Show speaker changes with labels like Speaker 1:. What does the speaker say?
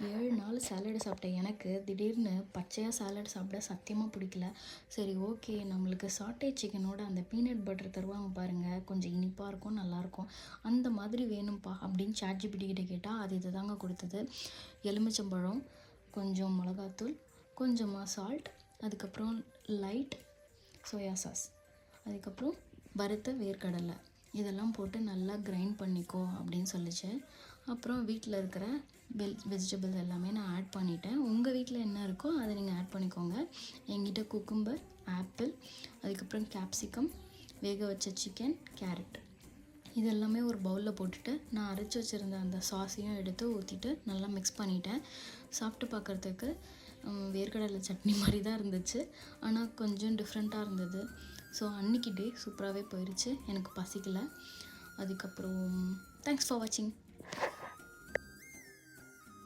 Speaker 1: 7 நாள் சாலடு சாப்பிட்டேன். எனக்கு திடீர்னு பச்சையாக சாலட் சாப்பிட சத்தியமாக பிடிக்கல. சரி ஓகே, நம்மளுக்கு சாட்டேட் சிக்கனோட அந்த பீனட் பட்டர் தருவாங்க பாருங்கள், கொஞ்சம் இனிப்பாக இருக்கும், நல்லாயிருக்கும். அந்த மாதிரி வேணும்ப்பா அப்படின்னு ChatGPT கிட்ட கேட்டால் அது இது தாங்க கொடுத்தது. எலுமிச்சம்பழம், கொஞ்சம் மிளகாத்தூள், கொஞ்சமாக சால்ட், அதுக்கப்புறம் லைட் சோயா சாஸ், அதுக்கப்புறம் வறுத்த வேர்க்கடலை, இதெல்லாம் போட்டு நல்லா கிரைண்ட் பண்ணிக்கோ அப்படின்னு சொல்லிச்சு. அப்புறம் வீட்டில் இருக்கிற வெஜிடபிள்ஸ் எல்லாமே நான் ஆட் பண்ணிட்டேன். உங்கள் வீட்டில் என்ன இருக்கோ அதை நீங்கள் ஆட் பண்ணிக்கோங்க. என்கிட்ட குக்கும்பர், ஆப்பிள், அதுக்கப்புறம் கேப்சிகம், வேக வச்ச சிக்கன், கேரட், இது எல்லாமே ஒரு பவுலில் போட்டுட்டு நான் அரைச்சி வச்சுருந்த அந்த சாஸையும் எடுத்து ஊற்றிட்டு நல்லா மிக்ஸ் பண்ணிட்டேன். சாப்பிட்டு பார்க்குறதுக்கு வேர்க்கடலை சட்னி மாதிரி தான் இருந்துச்சு, ஆனால் கொஞ்சம் டிஃப்ரெண்ட்டாக இருந்தது. ஸோ அன்றைக்கி டே சூப்பராகவே போயிடுச்சு, எனக்கு பசிக்கலை. அதுக்கப்புறம் தேங்க்ஸ் ஃபார் வாட்சிங்.